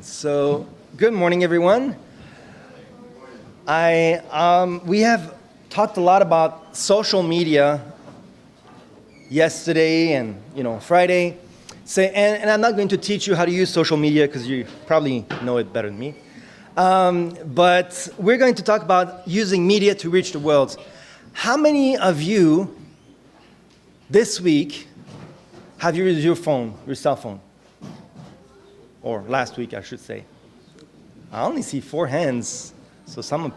So, good morning, everyone. We have talked a lot about social media yesterday and Friday. And I'm not going to teach you how to use social media because you probably know it better than me. But we're going to talk about using media to reach the world. How many of you this week have you used your phone, your cell phone? Or last week, I should say. I only see 4 hands, so some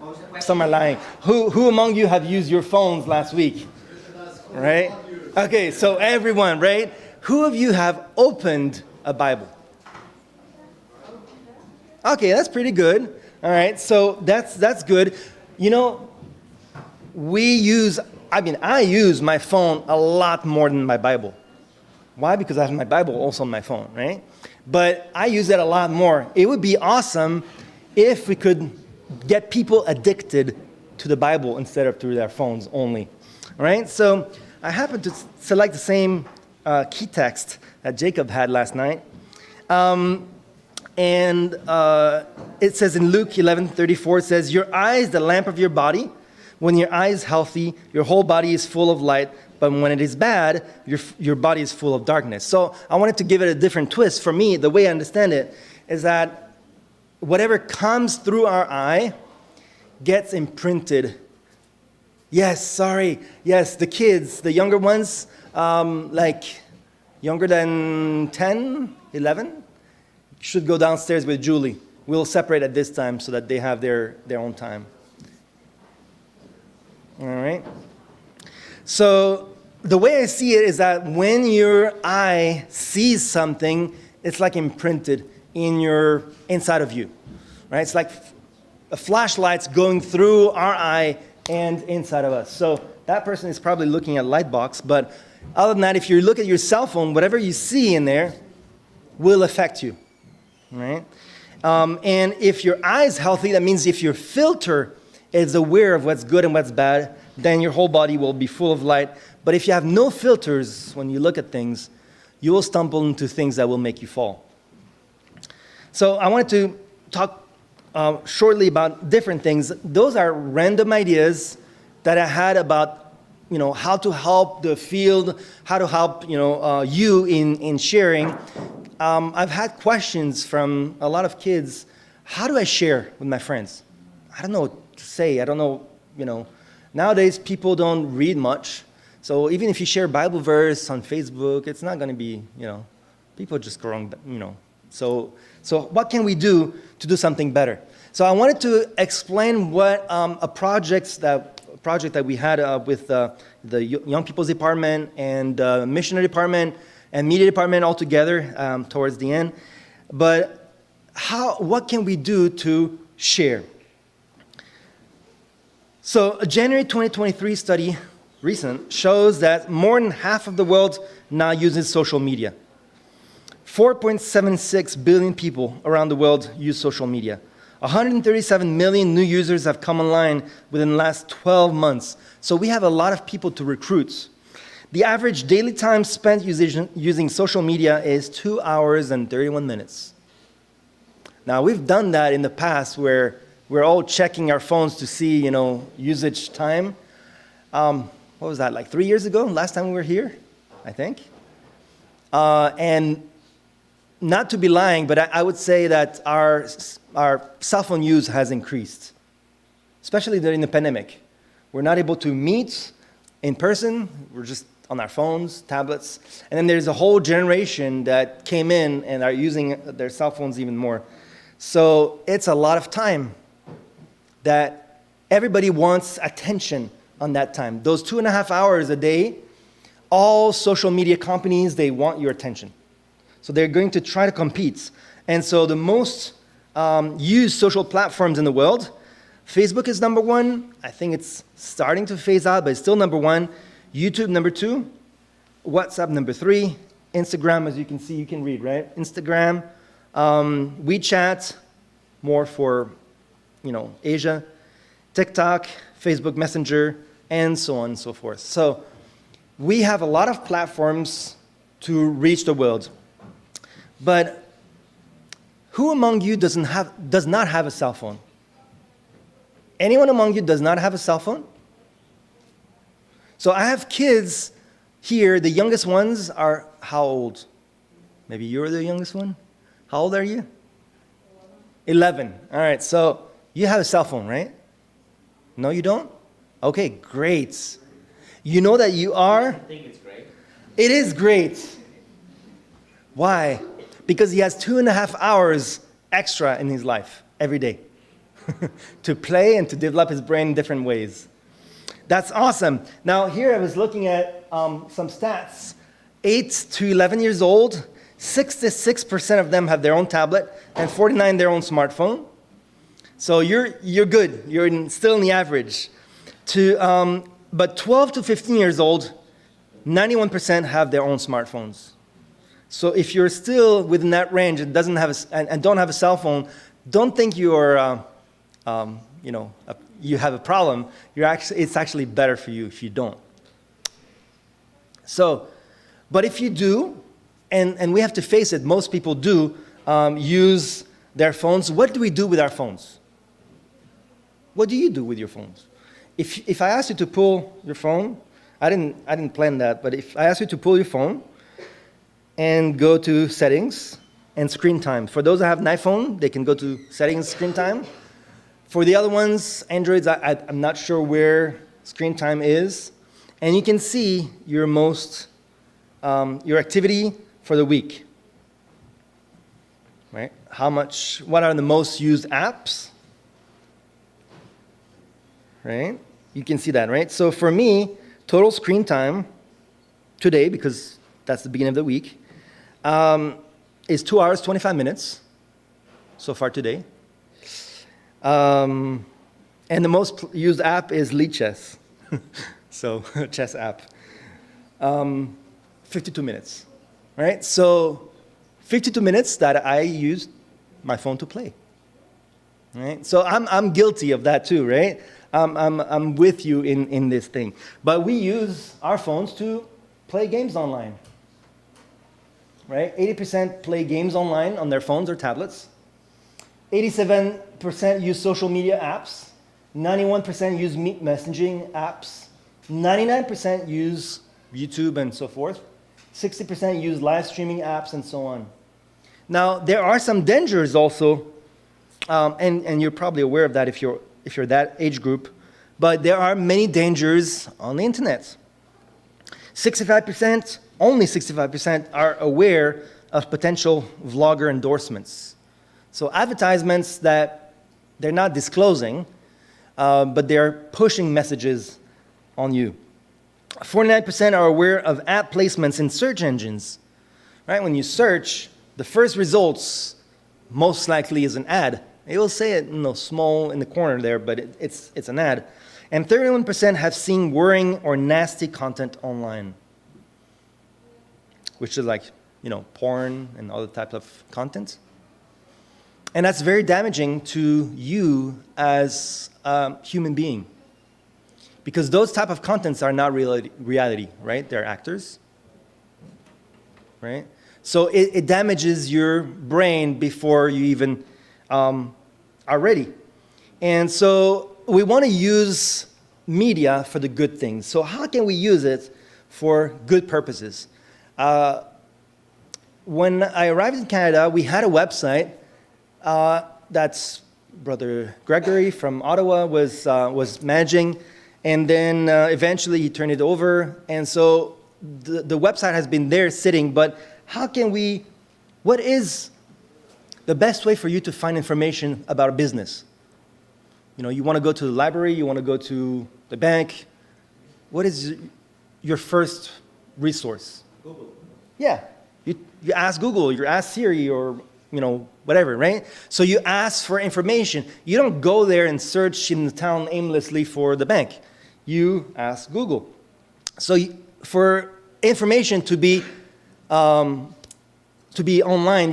are lying. Who among you have used your phones last week? Right? Okay, so everyone, right? Who of you have opened a Bible? Okay, that's pretty good. All right, so that's good. I use my phone a lot more than my Bible. Why? Because I have my Bible also on my phone, right? But I use it a lot more. It would be awesome if we could get people addicted to the Bible instead of through their phones only. All right? So I happened to select the same key text that Jacob had last night. And it says in Luke 11:34, it says, "Your eye is the lamp of your body. When your eye is healthy, your whole body is full of light. But when it is bad, your body is full of darkness." So I wanted to give it a different twist. For me, the way I understand it is that whatever comes through our eye gets imprinted. Yes, the kids, the younger ones, like younger than 10, 11, should go downstairs with Julie. We'll separate at this time so that they have their own time. All right? So the way I see it is that when your eye sees something, it's like imprinted inside of you, right? It's like a flashlight's going through our eye and inside of us. So that person is probably looking at Lightbox, but other than that, if you look at your cell phone, whatever you see in there will affect you, right? And if your eye is healthy, that means if your filter is aware of what's good and what's bad, then your whole body will be full of light. But if you have no filters when you look at things, you will stumble into things that will make you fall. So I wanted to talk shortly about different things. Those are random ideas that I had about, how to help the field, how to help, you in sharing. I've had questions from a lot of kids. How do I share with my friends? I don't know what to say. I don't know, Nowadays, people don't read much. So even if you share Bible verse on Facebook, it's not going to be, people just go wrong, So what can we do to do something better? So I wanted to explain what a project that we had with the Young People's Department and Missionary Department and Media Department all together towards the end. But what can we do to share? So a January 2023 study, recent, shows that more than half of the world now uses social media. 4.76 billion people around the world use social media. 137 million new users have come online within the last 12 months. So we have a lot of people to recruit. The average daily time spent using social media is 2 hours and 31 minutes. Now, we've done that in the past where we're all checking our phones to see, usage time. What was that, like 3 years ago? Last time we were here, I think. And not to be lying, but I would say that our cell phone use has increased, especially during the pandemic. We're not able to meet in person. We're just on our phones, tablets. And then there's a whole generation that came in and are using their cell phones even more. So it's a lot of time that everybody wants attention on that time. Those 2.5 hours a day, all social media companies, they want your attention. So they're going to try to compete. And so the most used social platforms in the world, Facebook is number 1. I think it's starting to phase out, but it's still number 1. YouTube, number 2. WhatsApp, number 3. Instagram, as you can see, you can read, right? Instagram. WeChat, more for Asia, TikTok, Facebook Messenger, and so on and so forth. So we have a lot of platforms to reach the world. But Who among you does not have a cell phone? Anyone among you does not have a cell phone? So I have kids here. The youngest ones are how old? Maybe you're the youngest one? How old are you? 11. All right, so you have a cell phone, right? No, you don't? Okay, great. You know that you are? I think it's great. It is great. Why? Because he has 2.5 hours extra in his life every day to play and to develop his brain in different ways. That's awesome. Now, here I was looking at some stats. 8 to 11 years old, 66% of them have their own tablet and 49% their own smartphone. So you're good. You're still in the average. But 12 to 15 years old, 91% have their own smartphones. So if you're still within that range and don't have a cell phone, don't think you're you have a problem. It's actually better for you if you don't. So, but if you do, and we have to face it, most people do use their phones. What do we do with our phones? What do you do with your phones? If I ask you to pull your phone, I didn't plan that, but if I ask you to pull your phone and go to settings and screen time. For those that have an iPhone, they can go to settings, screen time. For the other ones, Androids, I'm not sure where screen time is. And you can see your your activity for the week. Right? What are the most used apps? Right? You can see that, right? So for me, total screen time today, because that's the beginning of the week, is 2 hours, 25 minutes so far today. And the most used app is Lead Chess. So, chess app. 52 minutes, right? So, 52 minutes that I use my phone to play, right? So I'm guilty of that too, right? I'm with you in this thing. But we use our phones to play games online, right? 80% play games online on their phones or tablets. 87% use social media apps. 91% use messaging apps. 99% use YouTube and so forth. 60% use live streaming apps and so on. Now, there are some dangers also, and you're probably aware of that if you're that age group, but there are many dangers on the internet. Only 65% are aware of potential vlogger endorsements. So advertisements that they're not disclosing, but they're pushing messages on you. 49% are aware of ad placements in search engines. Right? When you search, the first results most likely is an ad. It will say it small in the corner there, but it's an ad. And 31% have seen worrying or nasty content online, which is like, porn and other types of content. And that's very damaging to you as a human being. Because those type of contents are not reality, right? They're actors, right? So it damages your brain before you even are ready. And so we want to use media for the good things. So how can we use it for good purposes? When I arrived in Canada, we had a website that's Brother Gregory from Ottawa was managing, and then eventually he turned it over. And so the website has been there sitting, but what is the best way for you to find information about a business? You want to go to the library, you want to go to the bank. What is your first resource? Google. Yeah, you ask Google, you ask Siri, or whatever, right? So you ask for information. You don't go there and search in the town aimlessly for the bank. You ask Google. So for information to be online,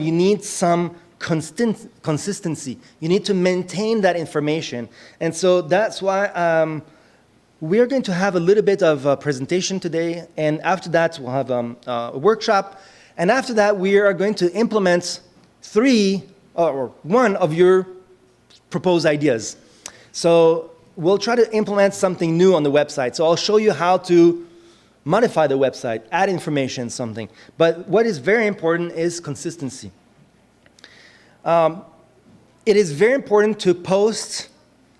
you need some consistency. You need to maintain that information. And so that's why we're going to have a little bit of a presentation today, and after that we'll have a workshop. And after that we are going to implement 3 or one of your proposed ideas. So we'll try to implement something new on the website. So I'll show you how to modify the website, add information, something. But what is very important is consistency. It is very important to post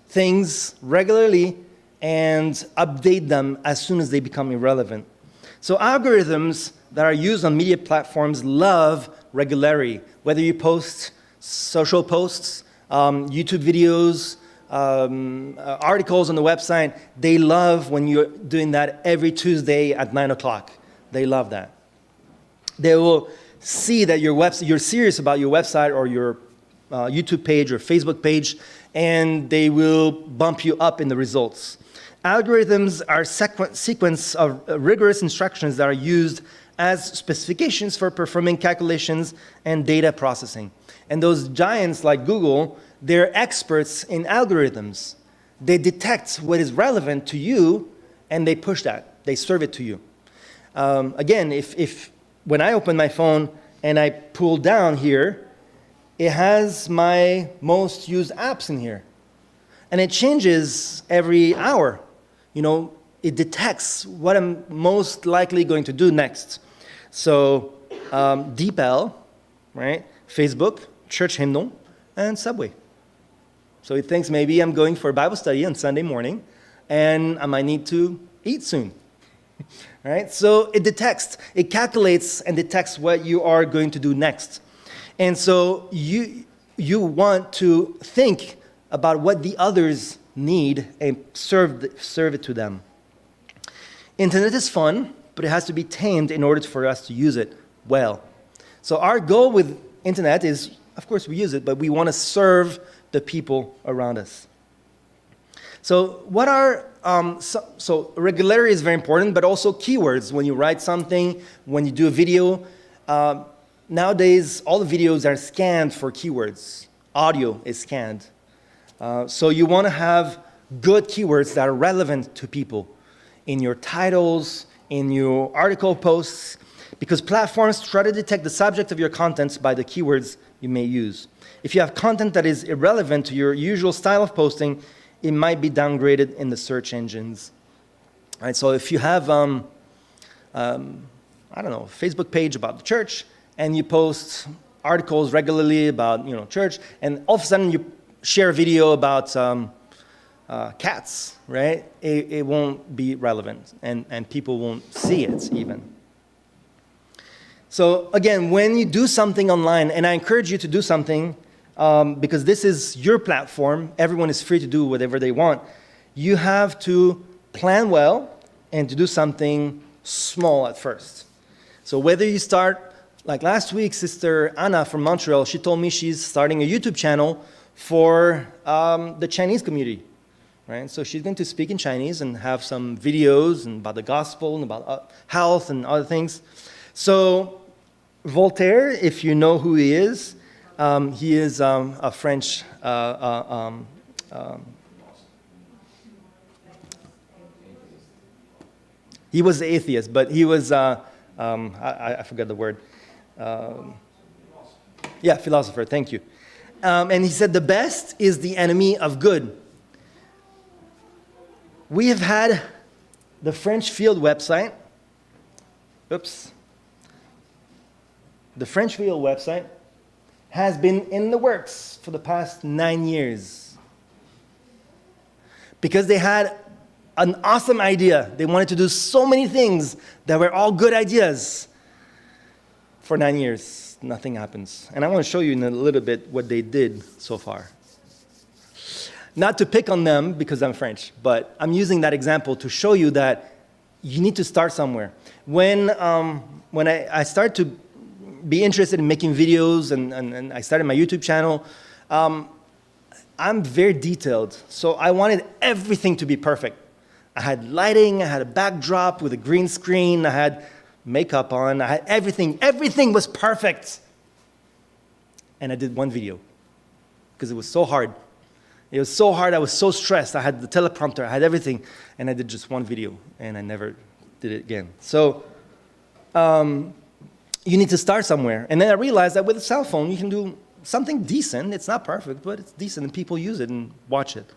things regularly and update them as soon as they become irrelevant. So algorithms that are used on media platforms love regularity. Whether you post social posts, YouTube videos, articles on the website, they love when you're doing that every Tuesday at 9 o'clock. They love that. They will see that you're serious about your website or your YouTube page or Facebook page, and they will bump you up in the results. Algorithms are sequence of rigorous instructions that are used as specifications for performing calculations and data processing. And those giants like Google, they're experts in algorithms. They detect what is relevant to you, and they push that. They serve it to you. Again, if when I open my phone and I pull down here, it has my most used apps in here. And it changes every hour. You know, it detects what I'm most likely going to do next. So, DeepL, right? Facebook, church hymnal, and Subway. So it thinks maybe I'm going for a Bible study on Sunday morning, and I might need to eat soon. Right? So it detects, it calculates and detects what you are going to do next. And so you want to think about what the others need and serve it to them. Internet is fun, but it has to be tamed in order for us to use it well. So our goal with internet is, of course, we use it, but we want to serve the people around us. So what are, so regularity is very important, but also keywords. When you write something, when you do a video, nowadays all the videos are scanned for keywords. Audio is scanned. So you want to have good keywords that are relevant to people in your titles, in your article posts, because platforms try to detect the subject of your content by the keywords you may use. If you have content that is irrelevant to your usual style of posting, it might be downgraded in the search engines. All right, so if you have, I don't know, a Facebook page about the church, and you post articles regularly about, church, and all of a sudden you share a video about cats, right? It won't be relevant, and people won't see it even. So again, when you do something online, and I encourage you to do something, because this is your platform, everyone is free to do whatever they want, you have to plan well and to do something small at first. So whether you start, like last week, Sister Anna from Montreal, she told me she's starting a YouTube channel for the Chinese community, right? So she's going to speak in Chinese and have some videos and about the gospel and about health and other things. So Voltaire, if you know who he is a French he was an atheist, but he was, I forgot the word. Philosopher, thank you. And he said, the best is the enemy of good. We have had the French Field website. The French Field website has been in the works for the past 9 years. Because they had an awesome idea. They wanted to do so many things that were all good ideas. For 9 years, nothing happens. And I want to show you in a little bit what they did so far. Not to pick on them because I'm French, but I'm using that example to show you that you need to start somewhere. When I started to be interested in making videos and I started my YouTube channel, I'm very detailed. So I wanted everything to be perfect. I had lighting, I had a backdrop with a green screen, I had makeup on, I had everything. Everything was perfect. And I did one video because it was so hard. It was so hard, I was so stressed. I had the teleprompter, I had everything, and I did just one video, and I never did it again. So you need to start somewhere. And then I realized that with a cell phone, you can do something decent. It's not perfect, but it's decent, and people use it and watch it.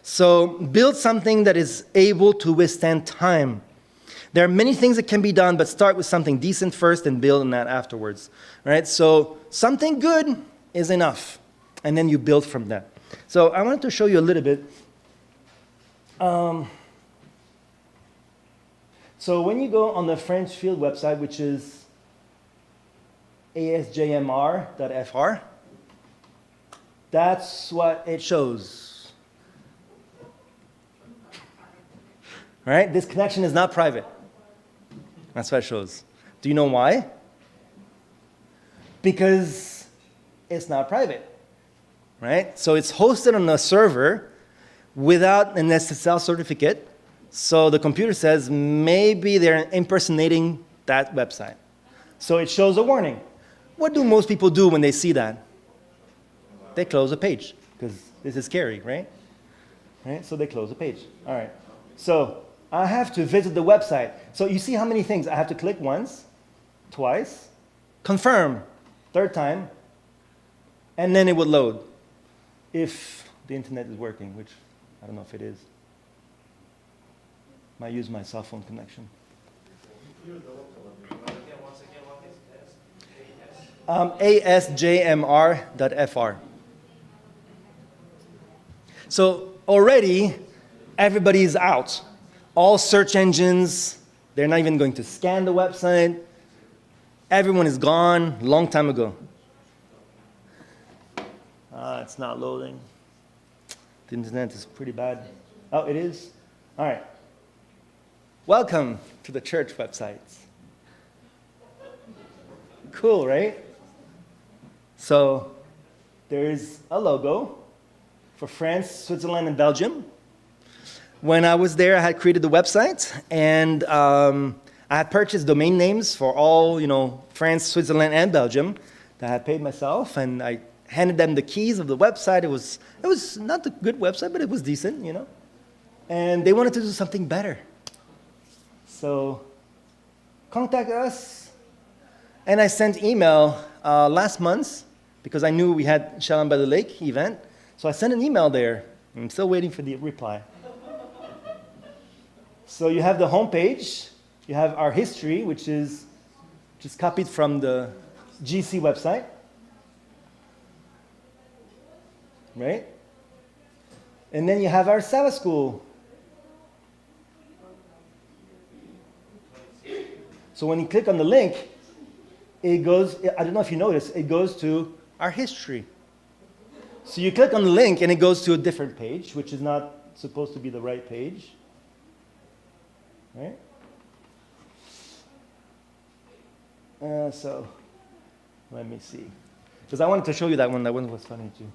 So build something that is able to withstand time. There are many things that can be done, but start with something decent first and build on that afterwards. Right? So something good is enough, and then you build from that. So I wanted to show you a little bit. So when you go on the French field website, which is asjmr.fr, that's what it shows. Right? This connection is not private. That's what it shows. Do you know why? Because it's not private. Right? So it's hosted on a server without an SSL certificate. So the computer says maybe they're impersonating that website. So it shows a warning. What do most people do when they see that? They close a page, because this is scary, right? Right? So they close the page. All right. So I have to visit the website. So you see how many things? I have to click once, twice, confirm, third time, and then it would load. If the internet is working, which I don't know if it is. Might use my cell phone connection. asjmr.fr. So already, everybody is out. All search engines, they're not even going to scan the website. Everyone is gone a long time ago. It's not loading. The internet is pretty bad. Oh, it is? All right. Welcome to the church websites. Cool, right? So there's a logo for France, Switzerland, and Belgium. When I was there, I had created the website, and I had purchased domain names for all, France, Switzerland, and Belgium that I had paid myself, and I handed them the keys of the website. It was not a good website, but it was decent, And they wanted to do something better. So contact us. And I sent email last month because I knew we had Shalom by the Lake event. So I sent an email there. I'm still waiting for the reply. So you have the homepage. You have our history, which is just copied from the GC website. Right? And then you have our Sabbath school. So when you click on the link, it goes, I don't know if you noticed, it goes to our history. So you click on the link and it goes to a different page, which is not supposed to be the right page. Right? So let me see. Because I wanted to show you that one. That one was funny too.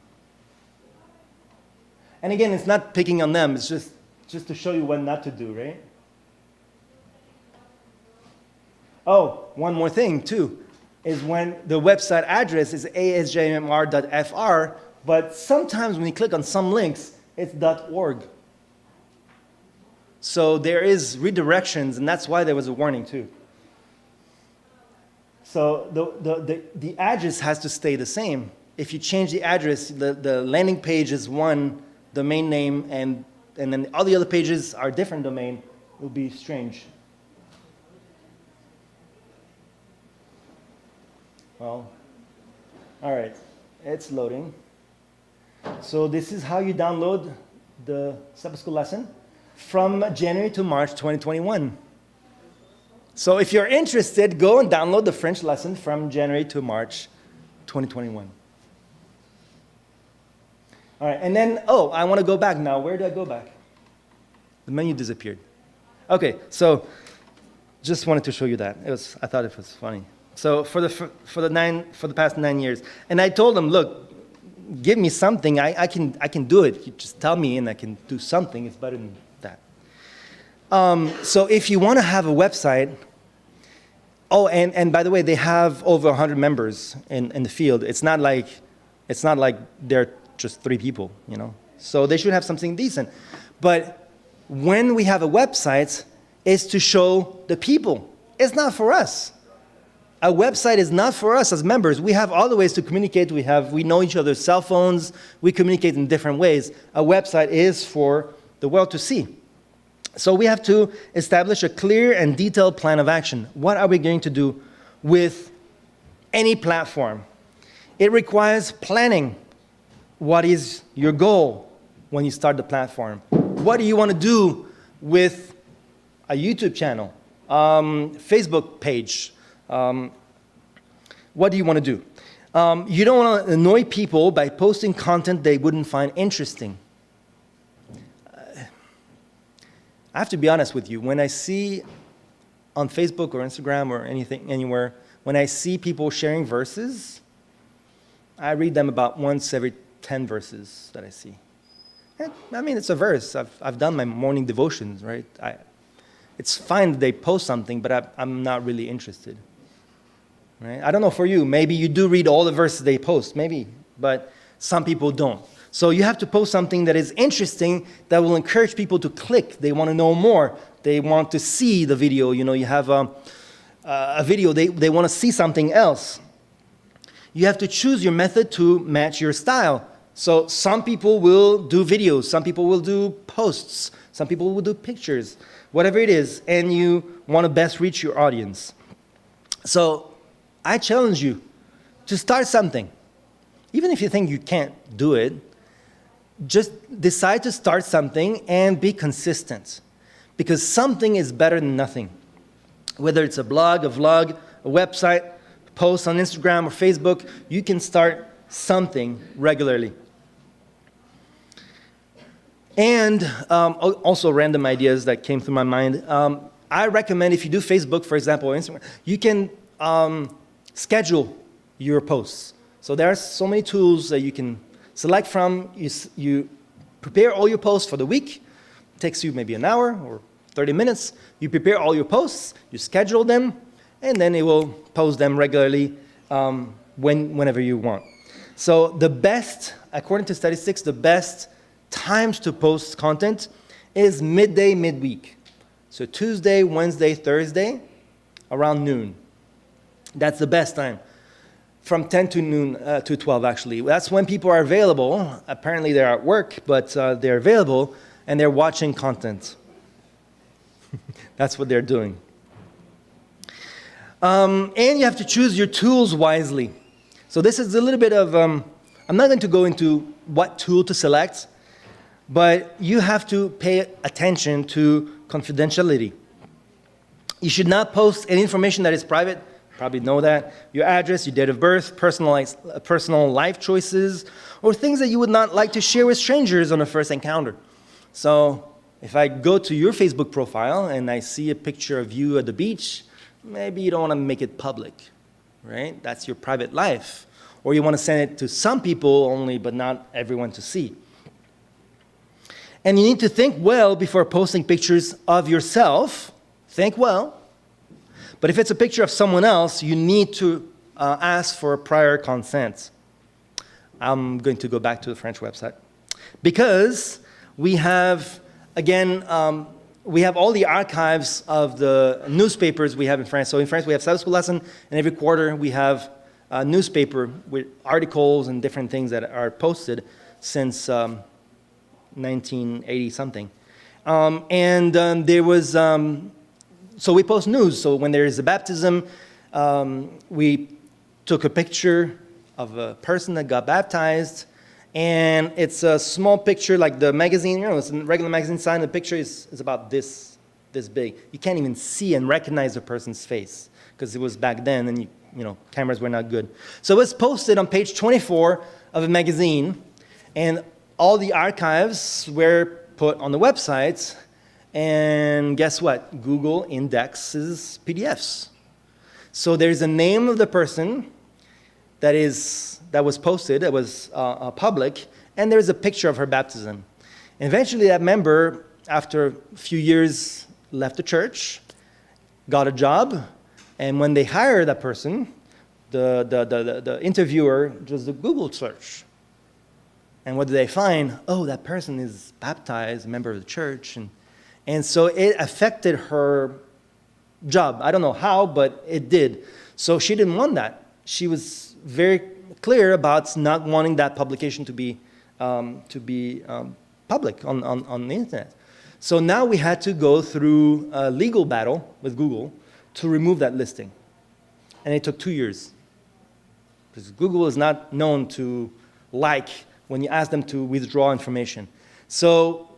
And again, it's not picking on them. It's just to show you what not to do, right? Oh, one more thing too, is when the website address is asjmr.fr, but sometimes when you click on some links, it's .org. So there is redirections, and that's why there was a warning too. So the address has to stay the same. If you change the address, the landing page is one domain name, and then all the other pages are different domain, it will be strange. Well, all right, it's loading. So this is how you download the Sabbath School lesson from January to March 2021. So if you're interested, go and download the French lesson from January to March 2021. All right, and then, I want to go back now. Where do I go back? The menu disappeared. Okay, so just wanted to show you that. I thought it was funny. So for the past 9 years, and I told them, look, give me something. I can do it. You just tell me, and I can do something. It's better than that. So if you want to have a website, and by the way, they have over 100 members in the field. It's not like they're just 3 people, So they should have something decent. But when we have a website, it's to show the people. It's not for us. a website is not for us as members. We have other ways to communicate. We know each other's cell phones. We communicate in different ways. A website is for the world to see. So we have to establish a clear and detailed plan of action. What are we going to do with any platform? It requires planning. What is your goal when you start the platform? What do you want to do with a YouTube channel, Facebook page? What do you want to do? You don't want to annoy people by posting content they wouldn't find interesting. I have to be honest with you. When I see on Facebook or Instagram or anything, anywhere, when I see people sharing verses, I read them about once every 10 verses that I see. And, I mean, it's a verse. I've done my morning devotions, right? It's fine that they post something, but I'm not really interested. Right? I don't know for you. Maybe you do read all the verses they post, maybe, but some people don't. So you have to post something that is interesting, that will encourage people to click. They want to know more. They want to see the video. You know, you have a video, they want to see something else. You have to choose your method to match your style. So some people will do videos, some people will do posts, some people will do pictures, whatever it is, and you want to best reach your audience. So I challenge you to start something. Even if you think you can't do it, just decide to start something and be consistent. Because something is better than nothing. Whether it's a blog, a vlog, a website, post on Instagram or Facebook, you can start something regularly. And also random ideas that came through my mind. I recommend if you do Facebook, for example, or Instagram, you can schedule your posts. So there are so many tools that you can select from. You prepare all your posts for the week. It takes you maybe an hour or 30 minutes. You prepare all your posts, you schedule them, and then it will post them regularly whenever you want. So the best, according to statistics, the best times to post content is midday, midweek. So Tuesday, Wednesday, Thursday, around noon. That's the best time. From 10 to noon, to 12 actually. That's when people are available. Apparently they're at work, but they're available and they're watching content. That's what they're doing. And you have to choose your tools wisely. So this is a little bit of, I'm not going to go into what tool to select, but you have to pay attention to confidentiality. You should not post any information that is private. You probably know that. Your address, your date of birth, personal life choices, or things that you would not like to share with strangers on a first encounter. So if I go to your Facebook profile and I see a picture of you at the beach, maybe you don't want to make it public, right? That's your private life. Or you want to send it to some people only, but not everyone to see. And you need to think well before posting pictures of yourself. Think well. But if it's a picture of someone else, you need to ask for prior consent. I'm going to go back to the French website. Because we have, again, we have all the archives of the newspapers we have in France. So in France, we have Sabbath School lesson, and every quarter we have a newspaper with articles and different things that are posted since 1980-something. There was, so we post news. So when there is a baptism, we took a picture of a person that got baptized, and it's a small picture like the magazine, you know, it's a regular magazine sign. The picture is about this big. You can't even see and recognize the person's face because it was back then, and you know, cameras were not good. So it was posted on page 24 of a magazine, and all the archives were put on the website, and guess what? Google indexes PDFs. So there's a name of the person that was posted, that was public, and there's a picture of her baptism. And eventually that member, after a few years, left the church, got a job, and when they hired that person, the interviewer does the Google search. And what did they find? Oh, that person is baptized, a member of the church. And so it affected her job. I don't know how, but it did. So she didn't want that. She was very clear about not wanting that publication to be public on the internet. So now we had to go through a legal battle with Google to remove that listing. And it took 2 years. Because Google is not known to like when you ask them to withdraw information. So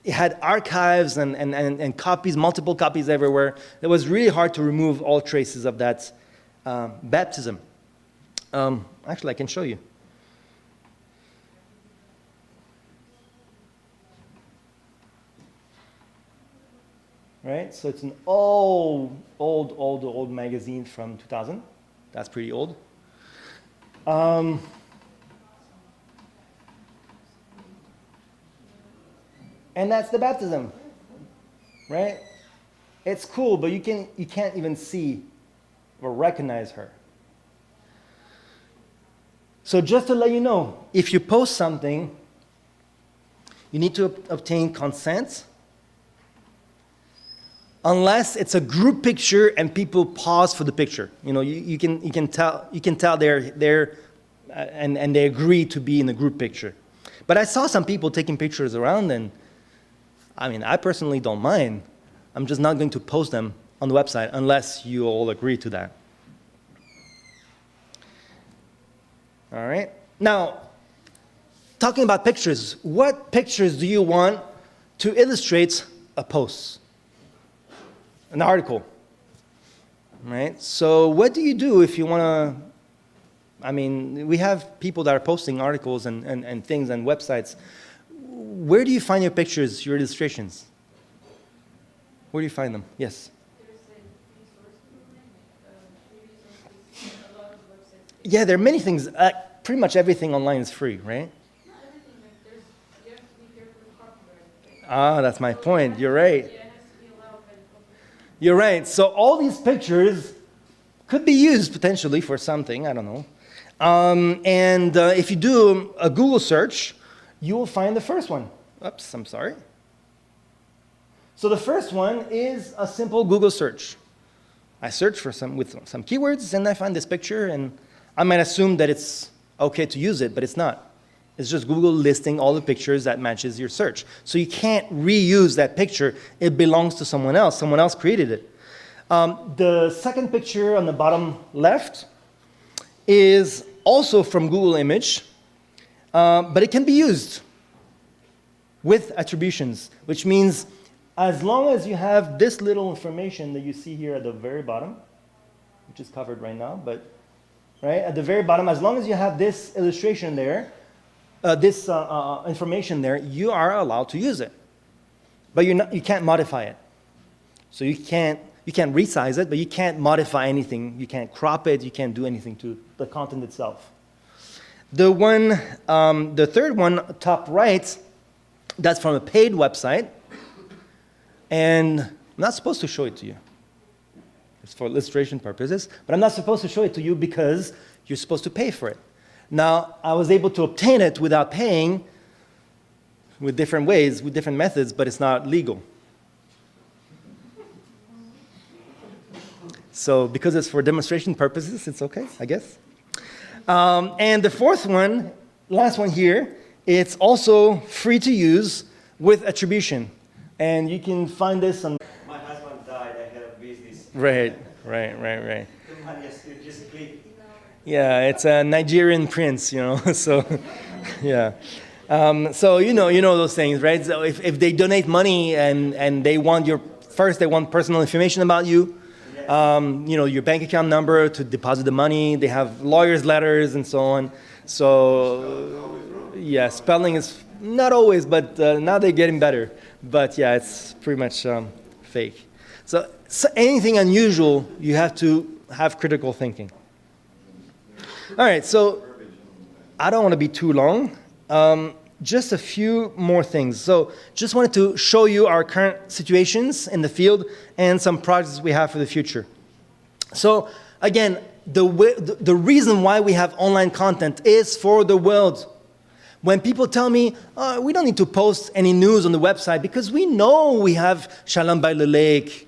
it had archives and copies, multiple copies everywhere. It was really hard to remove all traces of that baptism. Actually, I can show you. Right, so it's an old magazine from 2000. That's pretty old. And that's the baptism, right? It's cool, but you can't even see or recognize her. So just to let you know, if you post something, you need to obtain consent. Unless it's a group picture and people pause for the picture, you can tell they're and they agree to be in a group picture. But I saw some people taking pictures around, and I personally don't mind. I'm just not going to post them on the website unless you all agree to that. All right. Now, talking about pictures, what pictures do you want to illustrate a post? An article, right? So what do you do if you want to, we have people that are posting articles and things on websites. Where do you find your pictures, your illustrations? Where do you find them? Yes? Yeah, there are many things. Pretty much everything online is free, right? Not everything. You have to be careful with copyright. That's my point. You're right. You're right. So all these pictures could be used potentially for something. I don't know. If you do a Google search, you will find the first one. Oops, I'm sorry. So the first one is a simple Google search. I search for with some keywords, and I find this picture, and I might assume that it's okay to use it, but it's not. It's just Google listing all the pictures that matches your search. So you can't reuse that picture. It belongs to someone else. Someone else created it. The second picture on the bottom left is also from Google Image, but it can be used with attributions, which means as long as you have this little information that you see here at the very bottom, which is covered right now, but right at the very bottom, as long as you have this illustration there, this information there, you are allowed to use it. But you can't modify it. So you can't resize it, but you can't modify anything. You can't crop it. You can't do anything to the content itself. The third one, top right, that's from a paid website. And I'm not supposed to show it to you. It's for illustration purposes, but I'm not supposed to show it to you because you're supposed to pay for it. Now, I was able to obtain it without paying with different ways, with different methods, but it's not legal. So because it's for demonstration purposes, it's okay, I guess. And the fourth one, last one here, it's also free to use with attribution. And you can find this on... My husband died, I had a business. Right. The money just click. Yeah, it's a Nigerian prince, so, yeah. So you know those things, right? So if they donate money and they want they want personal information about you, your bank account number to deposit the money, they have lawyers' letters and so on. So, yeah, spelling is not always, but now they're getting better. But yeah, it's pretty much fake. So anything unusual, you have to have critical thinking. All right, so I don't want to be too long. Just a few more things. So just wanted to show you our current situations in the field and some projects we have for the future. So again, the reason why we have online content is for the world. When people tell me, we don't need to post any news on the website because we know we have Shalom by the lake.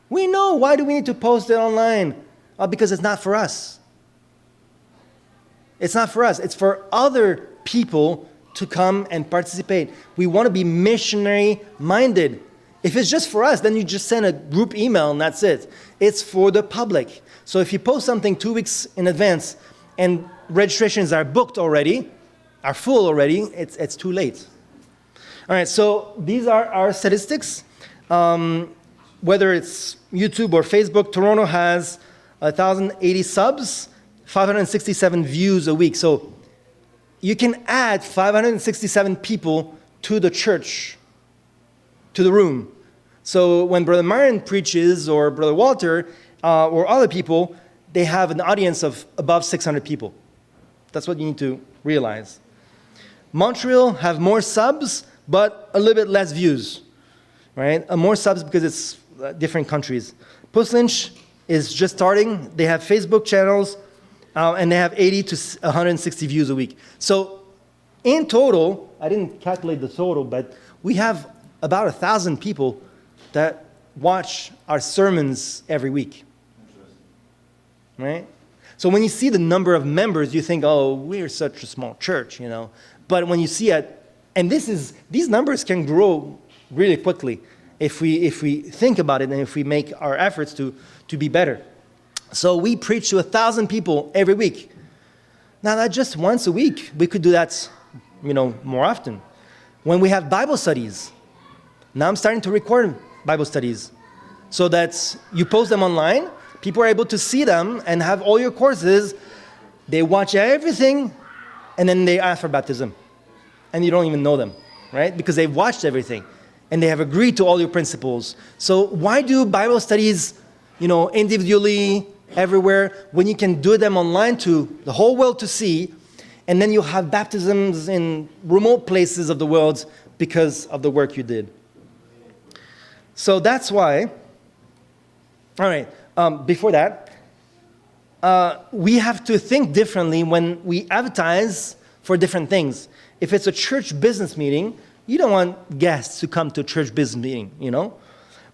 We know, why do we need to post it online? Because it's not for us. It's not for us. It's for other people to come and participate. We want to be missionary-minded. If it's just for us, then you just send a group email and that's it. It's for the public. So if you post something 2 weeks in advance and registrations are booked already, are full already, it's too late. All right, so these are our statistics. Whether it's YouTube or Facebook, Toronto has 1,080 subs, 567 views a week. So you can add 567 people to the church, to the room. So when Brother Marion preaches, or Brother Walter, or other people, they have an audience of above 600 people. That's what you need to realize. Montreal have more subs, but a little bit less views, right? More subs because it's different countries. Puslinch is just starting. They have Facebook channels, and they have 80 to 160 views a week. So in total, I didn't calculate the total, but we have about 1,000 people that watch our sermons every week. Right? So when you see the number of members, you think, oh, we're such a small church, you know. But when you see it, and these numbers can grow really quickly if we think about it and if we make our efforts to be better. So we preach to 1,000 people every week. Now that's just once a week. We could do that, you know, more often. When we have Bible studies, now I'm starting to record Bible studies so that you post them online. People are able to see them and have all your courses. They watch everything, and then they ask for baptism. And you don't even know them, right? Because they've watched everything, and they have agreed to all your principles. So why do Bible studies, you know, individually, everywhere, when you can do them online to the whole world to see, and then you'll have baptisms in remote places of the world because of the work you did. So that's why, all right, before that, we have to think differently when we advertise for different things. If it's a church business meeting, you don't want guests to come to a church business meeting, you know?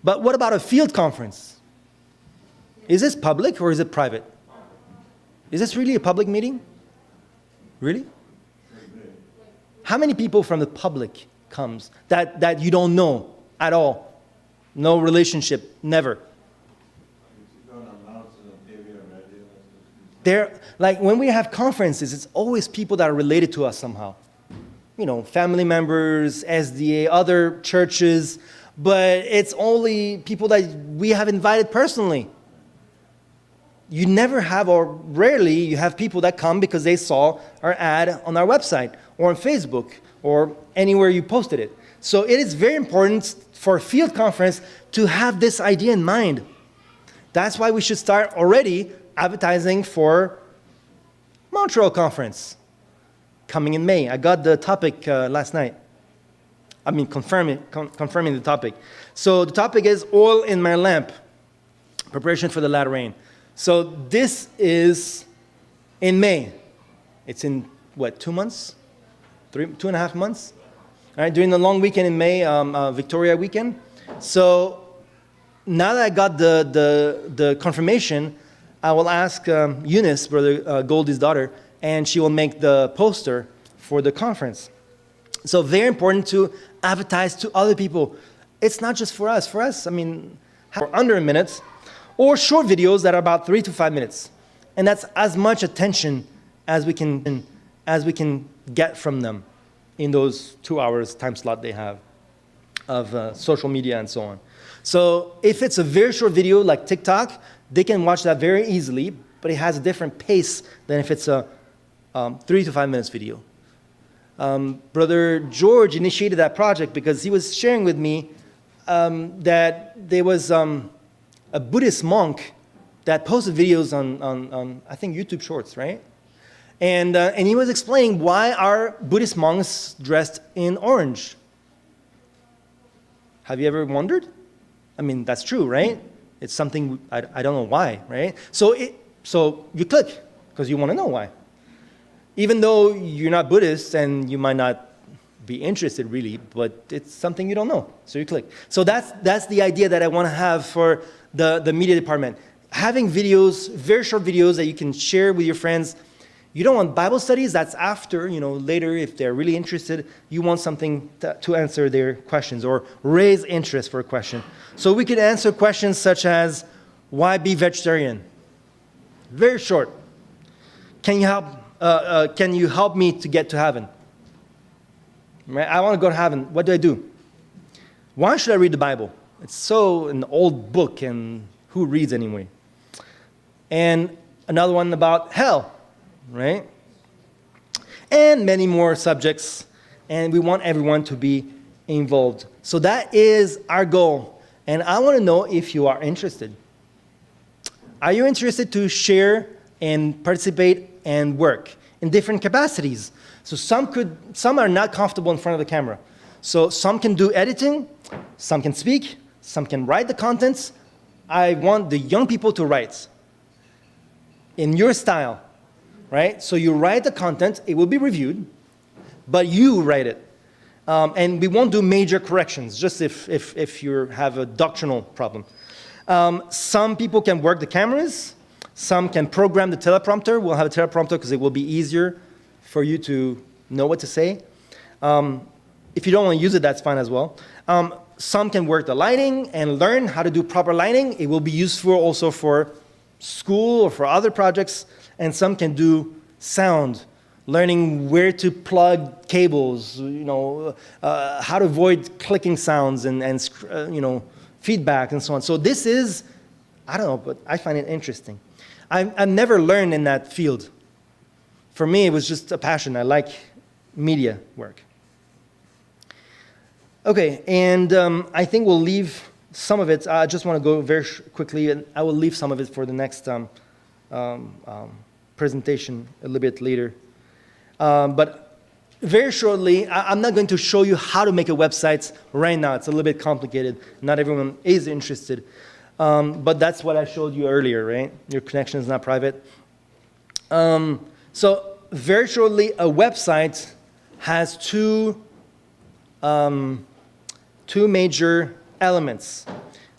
But what about a field conference? Is this public or is it private? Is this really a public meeting? Really? How many people from the public comes that you don't know at all? No relationship, never. They're, like when we have conferences, it's always people that are related to us somehow. You know, family members, SDA, other churches, but it's only people that we have invited personally. You never have, or rarely, you have people that come because they saw our ad on our website or on Facebook or anywhere you posted it. So it is very important for a field conference to have this idea in mind. That's why we should start already advertising for Montreal conference coming in May. I got the topic last night. I mean, confirming the topic. So the topic is oil in my lamp, preparation for the latter rain. So this is in May. It's in, what, 2 months? 2.5 months? All right, during the long weekend in May, Victoria weekend. So now that I got the confirmation, I will ask Eunice, Brother Goldie's daughter, and she will make the poster for the conference. So very important to advertise to other people. It's not just for us. For us, I mean, for under a minute, or short videos that are about 3 to 5 minutes. And that's as much attention as we can get from them in those 2 hours time slot they have of social media and so on. So if it's a very short video like TikTok, they can watch that very easily, but it has a different pace than if it's a 3 to 5 minutes video. Brother George initiated that project because he was sharing with me that there was a Buddhist monk that posted videos on I think YouTube Shorts, right? And he was explaining why are Buddhist monks dressed in orange. Have you ever wondered? I mean, that's true, right? It's something, I don't know why, right? So you click because you want to know why. Even though you're not Buddhist and you might not be interested really, but it's something you don't know, so you click. So that's the idea that I want to have for the media department. having videos, very short videos that you can share with your friends. You don't want Bible studies, that's after, later if they're really interested, you want something to answer their questions or raise interest for a question. So we could answer questions such as, why be vegetarian? Very short. Can you help me to get to heaven? Right? I want to go to heaven. What do I do? Why should I read the Bible? It's so an old book, and who reads anyway? And another one about hell, right? And many more subjects, and we want everyone to be involved. So that is our goal, and I want to know if you are interested. Are you interested to share and participate and work in different capacities? So some are not comfortable in front of the camera. So some can do editing, some can speak, some can write the contents. I want the young people to write in your style, right? So you write the content, it will be reviewed, but you write it. And we won't do major corrections, just if you have a doctrinal problem. Some people can work the cameras, some can program the teleprompter. We'll have a teleprompter because it will be easier for you to know what to say. If you don't want to use it, that's fine as well. Some can work the lighting and learn how to do proper lighting. It will be useful also for school or for other projects. And some can do sound, learning where to plug cables, how to avoid clicking sounds and feedback and so on. So this is, I don't know, but I find it interesting. I've never learned in that field. For me, it was just a passion. I like media work. Okay, and I think we'll leave some of it. I just want to go very quickly, and I will leave some of it for the next presentation a little bit later. But very shortly, I'm not going to show you how to make a website right now. It's a little bit complicated. Not everyone is interested. But that's what I showed you earlier, right? Your connection is not private. So very shortly, a website has two major elements.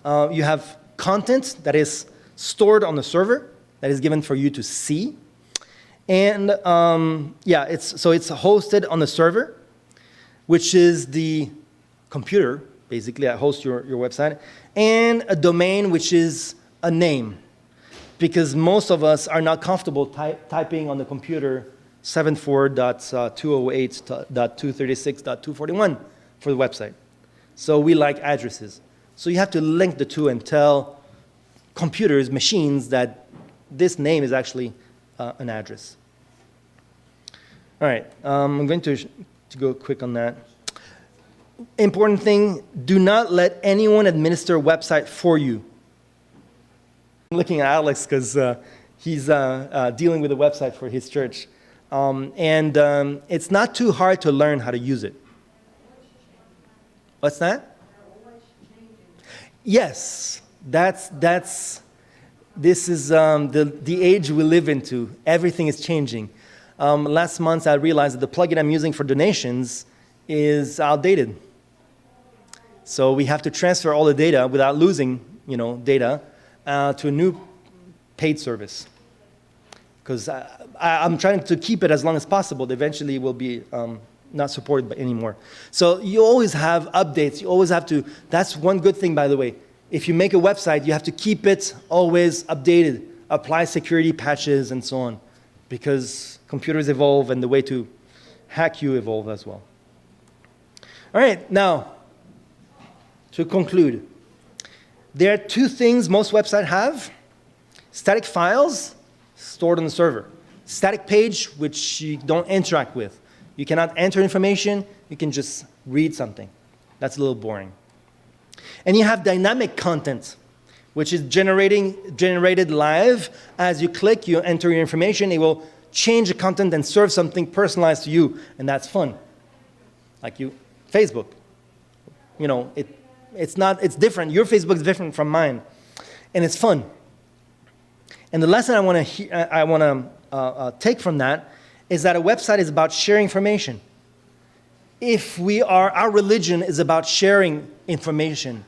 You have content that is stored on the server, that is given for you to see. And it's hosted on the server, which is the computer, basically, that hosts your website, and a domain, which is a name, because most of us are not comfortable typing on the computer 74.208.236.241 for the website. So we like addresses. So you have to link the two and tell computers, machines, that this name is actually an address. All right, I'm going to go quick on that. Important thing, do not let anyone administer a website for you. I'm looking at Alex because he's dealing with a website for his church. It's not too hard to learn how to use it. What's that? Yes, this is the age we live into. Everything is changing. Last month I realized that the plugin I'm using for donations is outdated. So we have to transfer all the data without losing, data to a new paid service. Because I'm trying to keep it as long as possible. Eventually it will be not supported anymore. So you always have updates. You always have to. That's one good thing, by the way. If you make a website, you have to keep it always updated. Apply security patches and so on, because computers evolve and the way to hack you evolve as well. All right, now to conclude, there are two things most websites have: static files stored on the server, static page which you don't interact with. You cannot enter information, you can just read something. That's a little boring. And you have dynamic content, which is generated live. As you click, you enter your information, it will change the content and serve something personalized to you, and that's fun. Like Facebook. It's different. Your Facebook is different from mine, and it's fun. And the lesson I want to take from that is that a website is about sharing information. Our religion is about sharing information.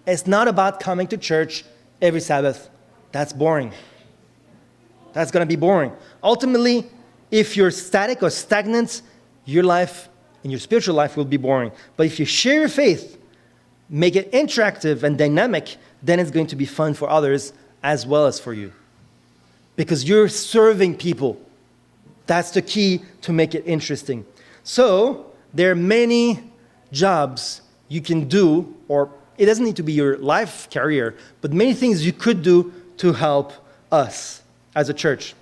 It's not about coming to church every Sabbath, That's boring. That's going to be boring. Ultimately, if you're static or stagnant, your life and your spiritual life will be boring. But if you share your faith, make it interactive and dynamic, then it's going to be fun for others as well as for you. Because you're serving people. That's the key to make it interesting. So, there are many jobs you can do, or it doesn't need to be your life career, but many things you could do to help us as a church.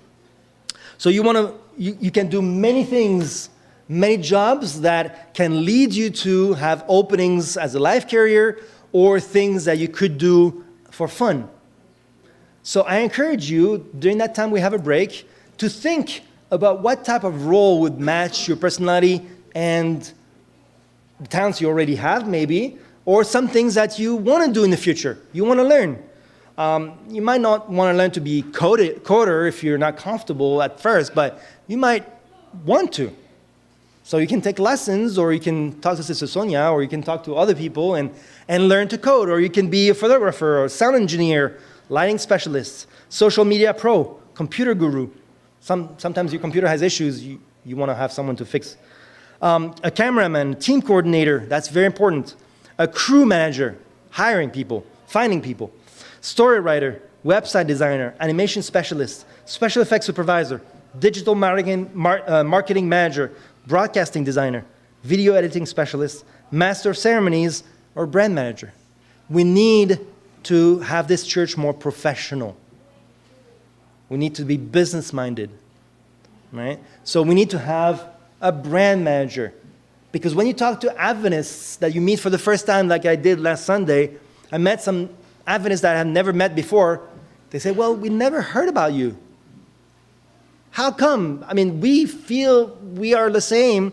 So you can do many things, many jobs that can lead you to have openings as a life career or things that you could do for fun. So I encourage you, during that time we have a break, to think about what type of role would match your personality and the talents you already have, maybe, or some things that you want to do in the future, you want to learn. You might not want to learn to be coder if you're not comfortable at first, but you might want to. So you can take lessons, or you can talk to Sister Sonia, or you can talk to other people and learn to code, or you can be a photographer, or sound engineer, lighting specialist, social media pro, computer guru. Sometimes your computer has issues, you want to have someone to fix. A cameraman, team coordinator, that's very important. A crew manager, hiring people, finding people. Story writer, website designer, animation specialist, special effects supervisor, digital marketing manager, broadcasting designer, video editing specialist, master of ceremonies, or brand manager. We need to have this church more professional. We need to be business-minded, right? So we need to have a brand manager. Because when you talk to Adventists that you meet for the first time, like I did last Sunday, I met some Adventists that I had never met before. They say, well, we never heard about you. How come? I mean, we feel we are the same.